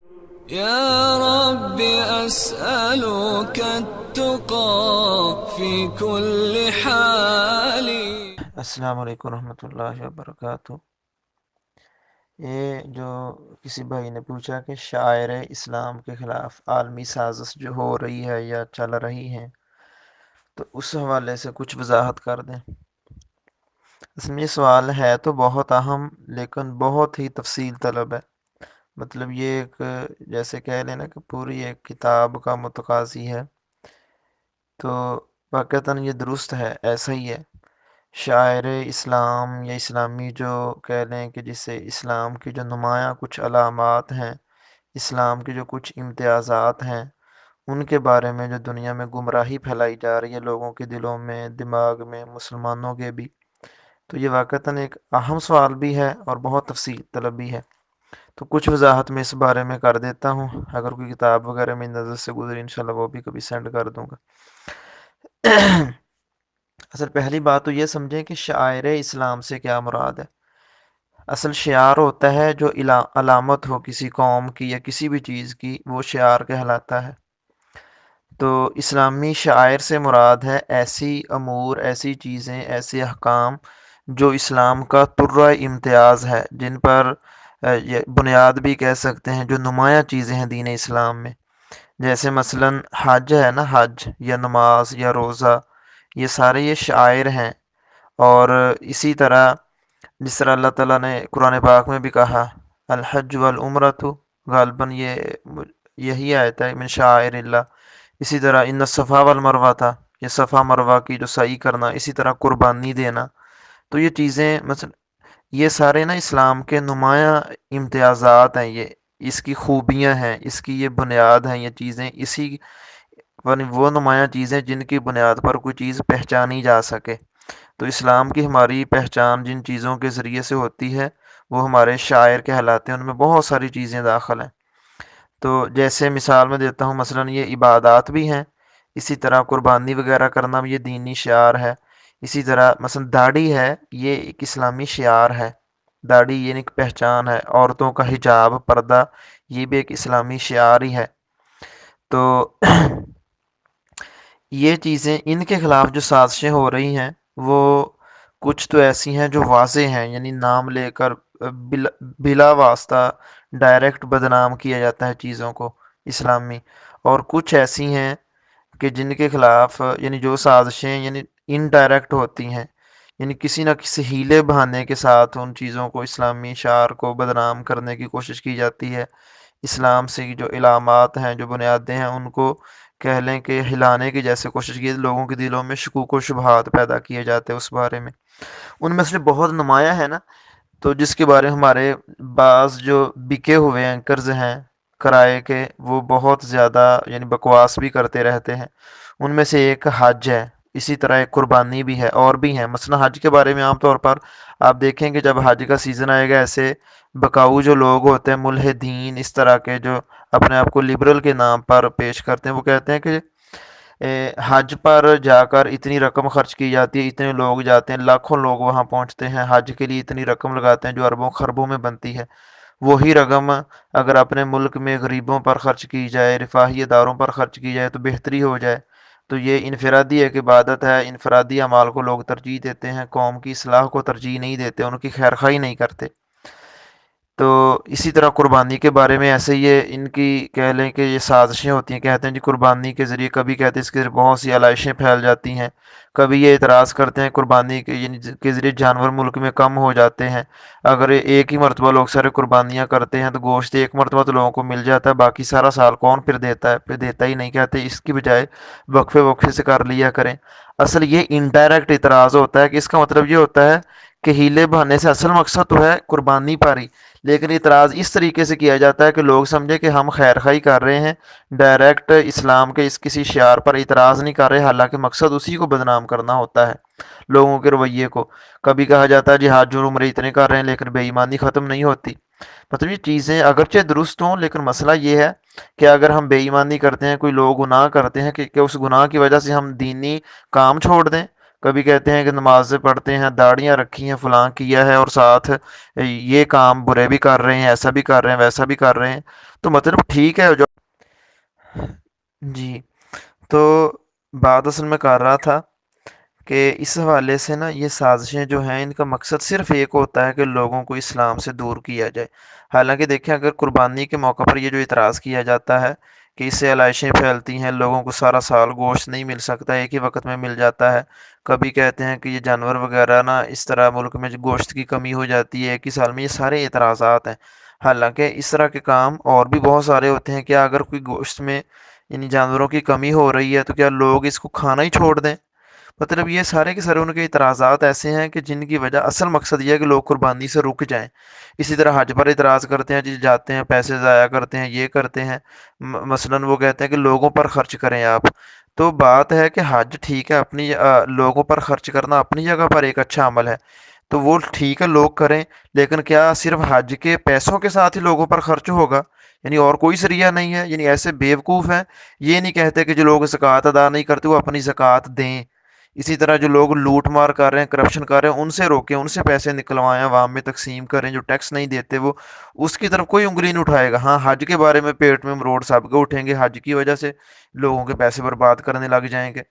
يا رب أسألك التقى في كل حال. السلام علیکم ورحمۃ اللہ وبرکاتہ۔ یہ جو کسی بھائی نے پوچھا کہ شاعر اسلام کے خلاف عالمی سازش جو ہو رہی ہے یا چل رہی ہے، تو اس حوالے سے کچھ وضاحت کر دیں۔ اس میں یہ سوال ہے تو بہت اہم لیکن بہت ہی تفصیل طلب ہے۔ مطلب یہ ایک جیسے کہہ لینا کہ پوری ایک کتاب کا متقاضی ہے، تو واقعتاً یہ درست ہے، ایسا ہی ہے۔ شاعر اسلام یا اسلامی جو کہہ لیں کہ جسے اسلام کی جو نمایاں کچھ علامات ہیں، اسلام کے جو کچھ امتیازات ہیں، ان کے بارے میں جو دنیا میں گمراہی پھیلائی جا رہی ہے لوگوں کے دلوں میں، دماغ میں، مسلمانوں کے بھی، تو یہ واقعتاً ایک اہم سوال بھی ہے اور بہت تفصیل طلب بھی ہے۔ تو کچھ وضاحت میں اس بارے میں کر دیتا ہوں، اگر کوئی کتاب وغیرہ میں نظر سے گزری انشاءاللہ وہ بھی کبھی سینڈ کر دوں گا۔ اصل پہلی بات تو یہ سمجھیں کہ شاعر اسلام سے کیا مراد ہے۔ اصل شعار ہوتا ہے جو علامت ہو کسی قوم کی یا کسی بھی چیز کی، وہ شعار کہلاتا ہے۔ تو اسلامی شاعر سے مراد ہے ایسی امور، ایسی چیزیں، ایسے احکام جو اسلام کا طرہ امتیاز ہے، جن پر یہ بنیاد بھی کہہ سکتے ہیں، جو نمایاں چیزیں ہیں دین اسلام میں۔ جیسے مثلاً حج ہے نا، حج یا نماز یا روزہ، یہ سارے یہ شعائر ہیں۔ اور اسی طرح جس طرح اللہ تعالیٰ نے قرآن پاک میں بھی کہا الحج والعمرۃ، غالباً یہی آیت ہے من شعائر اللہ۔ اسی طرح ان الصفا والمروہ تھا، یہ صفا مروہ کی جو سعی کرنا، اسی طرح قربانی دینا۔ تو یہ چیزیں مثلا یہ سارے نا اسلام کے نمایاں امتیازات ہیں، یہ اس کی خوبیاں ہیں، اس کی یہ بنیاد ہیں، یہ چیزیں اسی وہ نمایاں چیزیں جن کی بنیاد پر کوئی چیز پہچانی جا سکے۔ تو اسلام کی ہماری پہچان جن چیزوں کے ذریعے سے ہوتی ہے وہ ہمارے شاعر کہلاتے ہیں، ان میں بہت ساری چیزیں داخل ہیں۔ تو جیسے مثال میں دیتا ہوں، مثلاً یہ عبادات بھی ہیں، اسی طرح قربانی وغیرہ کرنا بھی یہ دینی شعار ہے۔ اسی طرح مثلاً داڑھی ہے، یہ ایک اسلامی شعار ہے، داڑھی یہ ایک پہچان ہے۔ عورتوں کا حجاب، پردہ، یہ بھی ایک اسلامی شعار ہی ہے۔ تو یہ چیزیں، ان کے خلاف جو سازشیں ہو رہی ہیں وہ کچھ تو ایسی ہیں جو واضح ہیں، یعنی نام لے کر بلا واسطہ ڈائریکٹ بدنام کیا جاتا ہے چیزوں کو اسلامی، اور کچھ ایسی ہیں کہ جن کے خلاف یعنی جو سازشیں یعنی انڈائریکٹ ہوتی ہیں، یعنی کسی نہ کسی ہیلے بہانے کے ساتھ ان چیزوں کو، اسلامی شعار کو بدنام کرنے کی کوشش کی جاتی ہے۔ اسلام سے جو علامات ہیں، جو بنیادیں ہیں، ان کو کہہ لیں کہ ہلانے کی جیسے کوشش کی، لوگوں کے دلوں میں شکوک و شبہات پیدا کیے جاتے ہیں اس بارے میں۔ ان میں سے بہت نمایاں ہے نا، تو جس کے بارے میں ہمارے بعض جو بکے ہوئے اینکرز ہیں کرائے کے، وہ بہت زیادہ یعنی بکواس بھی کرتے رہتے ہیں۔ ان میں سے ایک حج ہے، اسی طرح ایک قربانی بھی ہے، اور بھی ہیں۔ مثلا حج کے بارے میں عام طور پر آپ دیکھیں کہ جب حج کا سیزن آئے گا، ایسے بکاؤ جو لوگ ہوتے ہیں، ملحدین اس طرح کے جو اپنے آپ کو لبرل کے نام پر پیش کرتے ہیں، وہ کہتے ہیں کہ حج پر جا کر اتنی رقم خرچ کی جاتی ہے، اتنے لوگ جاتے ہیں، لاکھوں لوگ وہاں پہنچتے ہیں، حج کے لیے اتنی رقم لگاتے ہیں جو اربوں خربوں میں بنتی ہے۔ وہی رقم اگر اپنے ملک میں غریبوں پر خرچ کی جائے، رفاہی اداروں پر خرچ کی جائے تو بہتری ہو جائے۔ تو یہ انفرادی ایک عبادت ہے، انفرادی اعمال کو لوگ ترجیح دیتے ہیں، قوم کی اصلاح کو ترجیح نہیں دیتے، ان کی خیرخواہی نہیں کرتے۔ تو اسی طرح قربانی کے بارے میں ایسے یہ ان کی کہہ لیں کہ یہ سازشیں ہوتی ہیں، کہتے ہیں جی قربانی کے ذریعے، کبھی کہتے ہیں اس کے ذریعے بہت سی علائشیں پھیل جاتی ہیں، کبھی یہ اعتراض کرتے ہیں قربانی کے یعنی کے ذریعے جانور ملک میں کم ہو جاتے ہیں۔ اگر ایک ہی مرتبہ لوگ سارے قربانیاں کرتے ہیں تو گوشت ایک مرتبہ تو لوگوں کو مل جاتا ہے، باقی سارا سال کون پھر دیتا ہے؟ پھر دیتا ہی نہیں، کہتے اس کی بجائے وقفے وقفے سے کر لیا کریں۔ اصل یہ انڈائریکٹ اعتراض ہوتا ہے کہ اس کا مطلب یہ ہوتا ہے کہ ہیلے بہانے سے اصل مقصد تو ہے قربانی پر ہی، لیکن اعتراض اس طریقے سے کیا جاتا ہے کہ لوگ سمجھے کہ ہم خیر خواہی کر رہے ہیں، ڈائریکٹ اسلام کے اس کسی شعار پر اعتراض نہیں کر رہے، حالانکہ مقصد اسی کو بدنام کرنا ہوتا ہے، لوگوں کے رویے کو۔ کبھی کہا جاتا ہے جی حج اور عمرے اتنے کر رہے ہیں لیکن بے ایمانی ختم نہیں ہوتی۔ مطلب یہ چیزیں اگرچہ درست ہوں، لیکن مسئلہ یہ ہے کہ اگر ہم بے ایمانی کرتے ہیں، کوئی لوگ گناہ کرتے ہیں کہ اس گناہ کی وجہ سے ہم دینی کام چھوڑ دیں؟ کبھی کہتے ہیں کہ نمازیں پڑھتے ہیں، داڑیاں رکھی ہیں، فلاں کیا ہے، اور ساتھ یہ کام برے بھی کر رہے ہیں، ایسا بھی کر رہے ہیں، ویسا بھی کر رہے ہیں۔ تو مطلب ٹھیک ہے جو جی، تو بات اصل میں کر رہا تھا کہ اس حوالے سے نا یہ سازشیں جو ہیں ان کا مقصد صرف ایک ہوتا ہے کہ لوگوں کو اسلام سے دور کیا جائے۔ حالانکہ دیکھیں اگر قربانی کے موقع پر یہ جو اعتراض کیا جاتا ہے کہ اس سے علائشیں پھیلتی ہیں، لوگوں کو سارا سال گوشت نہیں مل سکتا، ایک ہی وقت میں مل جاتا ہے، کبھی کہتے ہیں کہ یہ جانور وغیرہ نا اس طرح ملک میں جو گوشت کی کمی ہو جاتی ہے ایک ہی سال میں، یہ سارے اعتراضات ہیں۔ حالانکہ اس طرح کے کام اور بھی بہت سارے ہوتے ہیں، کیا اگر کوئی گوشت میں یعنی جانوروں کی کمی ہو رہی ہے تو کیا لوگ اس کو کھانا ہی چھوڑ دیں؟ مطلب یہ سارے کے سارے ان کے اعتراضات ایسے ہیں کہ جن کی وجہ اصل مقصد یہ ہے کہ لوگ قربانی سے رک جائیں۔ اسی طرح حج پر اعتراض کرتے ہیں، جی جاتے ہیں پیسے ضائع کرتے ہیں، یہ کرتے ہیں، مثلاً وہ کہتے ہیں کہ لوگوں پر خرچ کریں آپ۔ تو بات ہے کہ حج ٹھیک ہے، اپنی لوگوں پر خرچ کرنا اپنی جگہ پر ایک اچھا عمل ہے، تو وہ ٹھیک ہے لوگ کریں، لیکن کیا صرف حج کے پیسوں کے ساتھ ہی لوگوں پر خرچ ہوگا؟ یعنی اور کوئی ذریعہ نہیں ہے؟ یعنی ایسے بیوقوف ہیں، یہ نہیں کہتے کہ جو لوگ زکوٰۃ ادا نہیں کرتے وہ اپنی زکوٰۃ دیں۔ اسی طرح جو لوگ لوٹ مار کر رہے ہیں، کرپشن کر رہے ہیں، ان سے روکیں، ان سے پیسے نکلوائیں، عوام میں تقسیم کریں۔ جو ٹیکس نہیں دیتے وہ اس کی طرف کوئی انگلی نہیں اٹھائے گا۔ ہاں حج کے بارے میں پیٹ میں مروڑ سب کے اٹھیں گے، حج کی وجہ سے لوگوں کے پیسے برباد کرنے لگ جائیں گے۔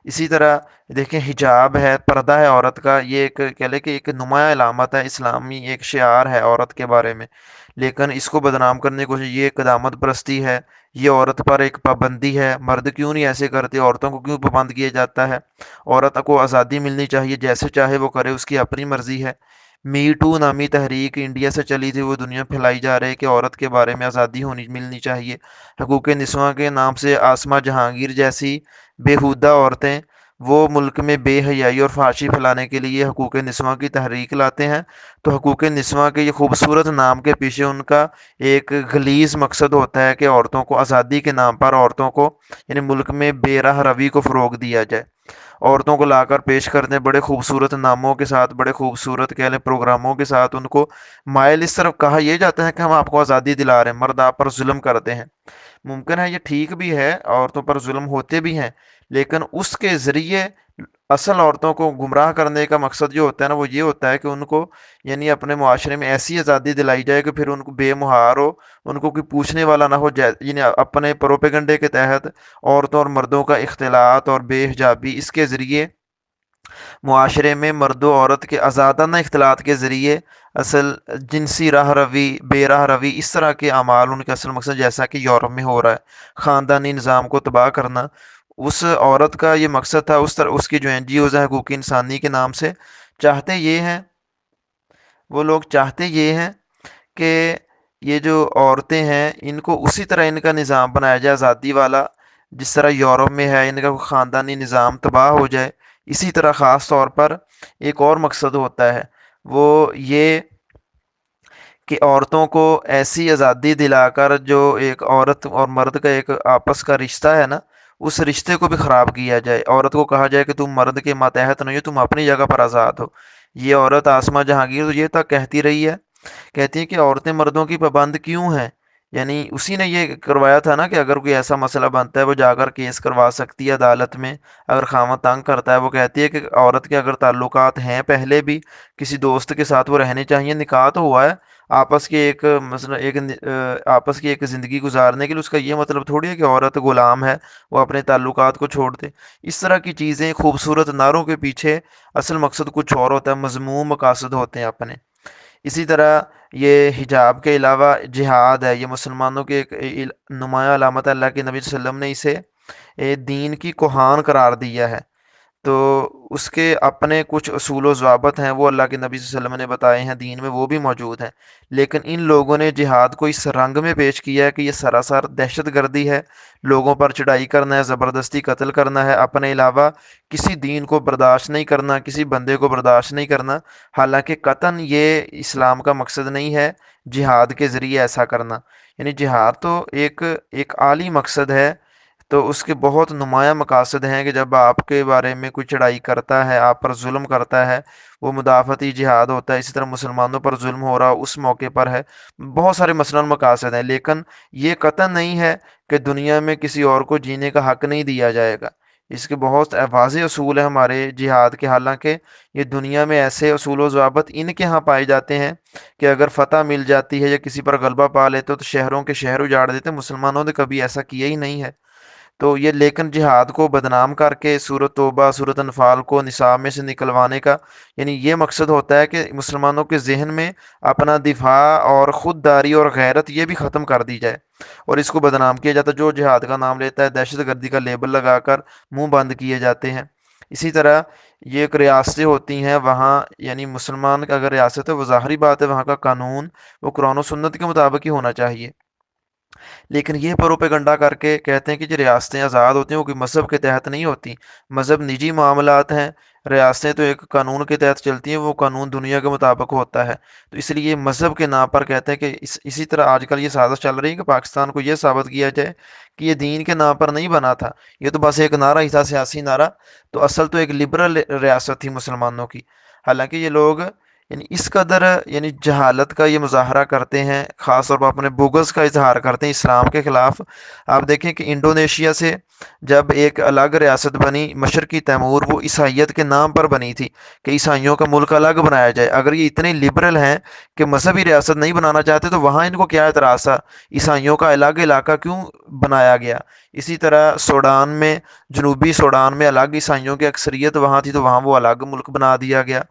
اسی طرح دیکھیں حجاب ہے، پردہ ہے عورت کا، یہ ایک کہہ لے کہ ایک نمایاں علامت ہے، اسلامی ایک شعار ہے عورت کے بارے میں، لیکن اس کو بدنام کرنے کی کوشش، یہ قدامت پرستی ہے، یہ عورت پر ایک پابندی ہے۔ مرد کیوں نہیں ایسے کرتے؟ عورتوں کو کیوں پابند کیا جاتا ہے؟ عورت کو آزادی ملنی چاہیے، جیسے چاہے وہ کرے، اس کی اپنی مرضی ہے۔ می ٹو نامی تحریک انڈیا سے چلی تھی، وہ دنیا پھیلائی جا رہی ہے کہ عورت کے بارے میں آزادی ملنی چاہیے۔ حقوق نسواں کے نام سے آسمہ جہانگیر جیسی بےہودہ عورتیں وہ ملک میں بے حیائی اور فحاشی پھیلانے کے لیے حقوق نسواں کی تحریک لاتے ہیں، تو حقوق نسواں کے یہ خوبصورت نام کے پیچھے ان کا ایک غلیظ مقصد ہوتا ہے کہ عورتوں کو آزادی کے نام پر عورتوں کو یعنی ملک میں بے راہ روی کو فروغ دیا جائے۔ عورتوں کو لا کر پیش کرتے ہیں بڑے خوبصورت ناموں کے ساتھ، بڑے خوبصورت کہہ لیں پروگراموں کے ساتھ، ان کو مائل اس طرف کہا یہ جاتا ہے کہ ہم آپ کو آزادی دلا رہے ہیں، مرد آپ پر ظلم کرتے ہیں۔ ممکن ہے یہ ٹھیک بھی ہے، عورتوں پر ظلم ہوتے بھی ہیں، لیکن اس کے ذریعے اصل عورتوں کو گمراہ کرنے کا مقصد جو ہوتا ہے نا وہ یہ ہوتا ہے کہ ان کو یعنی اپنے معاشرے میں ایسی آزادی دلائی جائے کہ پھر ان کو بے مہار ہو، ان کو کوئی پوچھنے والا نہ ہو، یعنی اپنے پروپیگنڈے کے تحت عورتوں اور مردوں کا اختلاط اور بے حجابی، اس کے ذریعے معاشرے میں مرد و عورت کے آزادانہ اختلاط کے ذریعے اصل جنسی راہ روی، بے راہ روی، اس طرح کے اعمال ان کا اصل مقصد، جیسا کہ یورپ میں ہو رہا ہے، خاندانی نظام کو تباہ کرنا، اس عورت کا یہ مقصد تھا۔ اس طرح اس کی جو این جی اوز ہیں حقوق انسانی کے نام سے چاہتے یہ ہیں، وہ لوگ چاہتے یہ ہیں کہ یہ جو عورتیں ہیں ان کو اسی طرح ان کا نظام بنایا جائے آزادی والا، جس طرح یورپ میں ہے، ان کا خاندانی نظام تباہ ہو جائے۔ اسی طرح خاص طور پر ایک اور مقصد ہوتا ہے، وہ یہ کہ عورتوں کو ایسی آزادی دلا کر جو ایک عورت اور مرد کا ایک آپس کا رشتہ ہے نا، اس رشتے کو بھی خراب کیا جائے۔ عورت کو کہا جائے کہ تم مرد کے ماتحت نہیں ہو، تم اپنی جگہ پر آزاد ہو۔ یہ عورت آسمہ جہانگیر تو یہ تک کہتی رہی ہے، کہتی ہے کہ عورتیں مردوں کی پابند کیوں ہیں؟ یعنی اسی نے یہ کروایا تھا نا کہ اگر کوئی ایسا مسئلہ بنتا ہے وہ جا کر کیس کروا سکتی ہے عدالت میں۔ اگر خاوند تنگ کرتا ہے، وہ کہتی ہے کہ عورت کے اگر تعلقات ہیں پہلے بھی کسی دوست کے ساتھ وہ رہنے چاہیے، نکاح تو ہوا ہے آپس کے ایک مثلا ایک آپس کی ایک زندگی گزارنے کے لیے، اس کا یہ مطلب تھوڑی ہے کہ عورت غلام ہے، وہ اپنے تعلقات کو چھوڑ دے۔ اس طرح کی چیزیں خوبصورت نعروں کے پیچھے اصل مقصد کچھ اور ہوتا ہے، مذموم مقاصد ہوتے ہیں اپنے۔ اسی طرح یہ حجاب کے علاوہ جہاد ہے، یہ مسلمانوں کے ایک نمایاں علامت ہے، اللہ کے نبی صلی اللہ علیہ وسلم نے اسے دین کی کوہان قرار دیا ہے۔ تو اس کے اپنے کچھ اصول و ضوابط ہیں، وہ اللہ کے نبی صلی اللہ علیہ وسلم نے بتائے ہیں دین میں، وہ بھی موجود ہیں، لیکن ان لوگوں نے جہاد کو اس رنگ میں پیش کیا ہے کہ یہ سراسر دہشت گردی ہے، لوگوں پر چڑھائی کرنا ہے، زبردستی قتل کرنا ہے، اپنے علاوہ کسی دین کو برداشت نہیں کرنا، کسی بندے کو برداشت نہیں کرنا۔ حالانکہ قطعاً یہ اسلام کا مقصد نہیں ہے جہاد کے ذریعے ایسا کرنا، یعنی جہاد تو ایک عالی مقصد ہے، تو اس کے بہت نمایاں مقاصد ہیں کہ جب آپ کے بارے میں کوئی چڑھائی کرتا ہے، آپ پر ظلم کرتا ہے، وہ مدافعتی جہاد ہوتا ہے۔ اسی طرح مسلمانوں پر ظلم ہو رہا اس موقع پر ہے، بہت سارے مثلاً مقاصد ہیں، لیکن یہ قطع نہیں ہے کہ دنیا میں کسی اور کو جینے کا حق نہیں دیا جائے گا۔ اس کے بہت واضح اصول ہیں ہمارے جہاد کے، حالانکہ یہ دنیا میں ایسے اصول و ضوابط ان کے ہاں پائے جاتے ہیں کہ اگر فتح مل جاتی ہے یا کسی پر غلبہ پا لیتے ہو تو شہروں کے شہر اجاڑ دیتے ہیں۔ مسلمانوں نے کبھی ایسا کیا ہی نہیں ہے۔ تو یہ لیکن جہاد کو بدنام کر کے سورۃ توبہ، سورۃ انفال کو نصاب میں سے نکلوانے کا یعنی یہ مقصد ہوتا ہے کہ مسلمانوں کے ذہن میں اپنا دفاع اور خود داری اور غیرت یہ بھی ختم کر دی جائے، اور اس کو بدنام کیا جاتا ہے۔ جو جہاد کا نام لیتا ہے دہشت گردی کا لیبل لگا کر منہ بند کیے جاتے ہیں۔ اسی طرح یہ ایک ریاستیں ہوتی ہیں، وہاں یعنی مسلمان کا اگر ریاست ہے وہ ظاہری بات ہے وہاں کا قانون وہ قرآن و سنت کے مطابق ہی ہونا چاہیے، لیکن یہ پروپیگنڈا کر کے کہتے ہیں کہ جو ریاستیں آزاد ہوتی ہیں وہ کوئی مذہب کے تحت نہیں ہوتی، مذہب نجی معاملات ہیں، ریاستیں تو ایک قانون کے تحت چلتی ہیں، وہ قانون دنیا کے مطابق ہوتا ہے۔ تو اس لیے مذہب کے نام پر کہتے ہیں کہ اسی طرح آج کل یہ سازش چل رہی ہے کہ پاکستان کو یہ ثابت کیا جائے کہ یہ دین کے نام پر نہیں بنا تھا، یہ تو بس ایک نعرہ ہی تھا، سیاسی نعرہ، تو اصل تو ایک لبرل ریاست تھی مسلمانوں کی۔ حالانکہ یہ لوگ یعنی اس قدر یعنی جہالت کا یہ مظاہرہ کرتے ہیں، خاص طور پر اپنے بغض کا اظہار کرتے ہیں اسلام کے خلاف۔ آپ دیکھیں کہ انڈونیشیا سے جب ایک الگ ریاست بنی مشرقی تیمور، وہ عیسائیت کے نام پر بنی تھی کہ عیسائیوں کا ملک الگ بنایا جائے۔ اگر یہ اتنے لبرل ہیں کہ مذہبی ریاست نہیں بنانا چاہتے تو وہاں ان کو کیا اعتراض تھا، عیسائیوں کا الگ علاقہ کیوں بنایا گیا؟ اسی طرح سوڈان میں، جنوبی سوڈان میں الگ عیسائیوں کی اکثریت وہاں تھی تو وہاں وہ الگ ملک بنا دیا گیا۔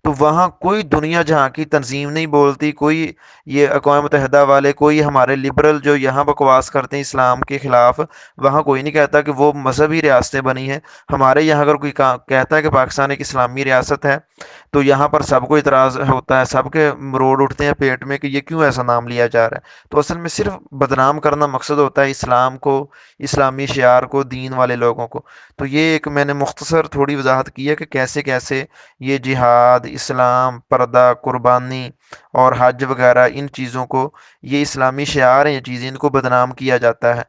تو وہاں کوئی دنیا جہاں کی تنظیم نہیں بولتی، کوئی یہ اقوام متحدہ والے، کوئی ہمارے لبرل جو یہاں بکواس کرتے ہیں اسلام کے خلاف، وہاں کوئی نہیں کہتا کہ وہ مذہبی ریاستیں بنی ہیں۔ ہمارے یہاں اگر کوئی کہتا ہے کہ پاکستان ایک اسلامی ریاست ہے تو یہاں پر سب کو اعتراض ہوتا ہے، سب کے روڈ اٹھتے ہیں پیٹ میں کہ یہ کیوں ایسا نام لیا جا رہا ہے۔ تو اصل میں صرف بدنام کرنا مقصد ہوتا ہے اسلام کو، اسلامی شعار کو، دین والے لوگوں کو۔ تو یہ ایک میں نے مختصر تھوڑی وضاحت کی ہے کہ کیسے کیسے یہ جہاد، اسلام، پردہ، قربانی اور حج وغیرہ ان چیزوں کو، یہ اسلامی شعار ہیں، یہ چیزیں ان کو بدنام کیا جاتا ہے۔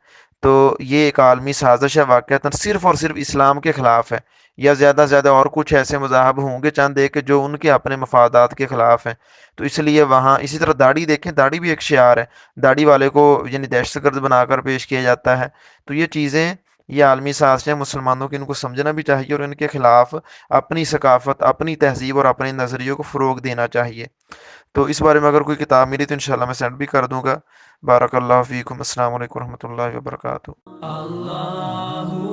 تو یہ ایک عالمی سازش ہے، واقعتاً صرف اور صرف اسلام کے خلاف ہے، یا زیادہ سے زیادہ اور کچھ ایسے مذاہب ہوں گے چند ایک جو ان کے اپنے مفادات کے خلاف ہیں۔ تو اس لیے وہاں اسی طرح داڑھی دیکھیں، داڑھی بھی ایک شعار ہے، داڑھی والے کو یعنی دہشت گرد بنا کر پیش کیا جاتا ہے۔ تو یہ چیزیں، یہ عالمی سازشیں مسلمانوں کی، ان کو سمجھنا بھی چاہیے اور ان کے خلاف اپنی ثقافت، اپنی تہذیب اور اپنے نظریوں کو فروغ دینا چاہیے۔ تو اس بارے میں اگر کوئی کتاب ملی تو انشاءاللہ میں سینڈ بھی کر دوں گا۔ بارک اللہ فیکم، السلام علیکم ورحمۃ اللہ وبرکاتہ۔ اللہ